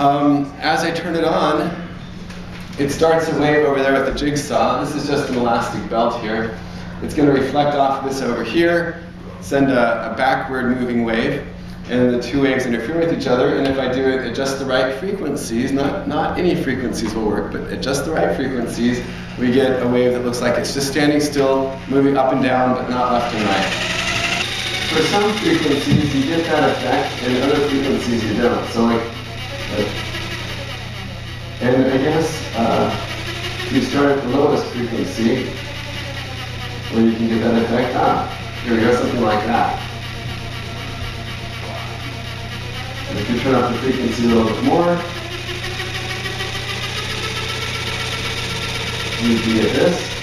As I turn it on, it starts a wave over there with the jigsaw. This is just an elastic belt here. It's going to reflect off this over here, send a backward moving wave, and the two waves interfere with each other. And if I do it at just the right frequencies, not any frequencies will work, but at just the right frequencies, we get a wave that looks like it's just standing still, moving up and down, but not left and right. For some frequencies, you get that effect, and other frequencies you don't. So and I guess you start at the lowest frequency, where you can get that effect. Here we go, something like that. And if you turn up the frequency a little bit more, you can get this.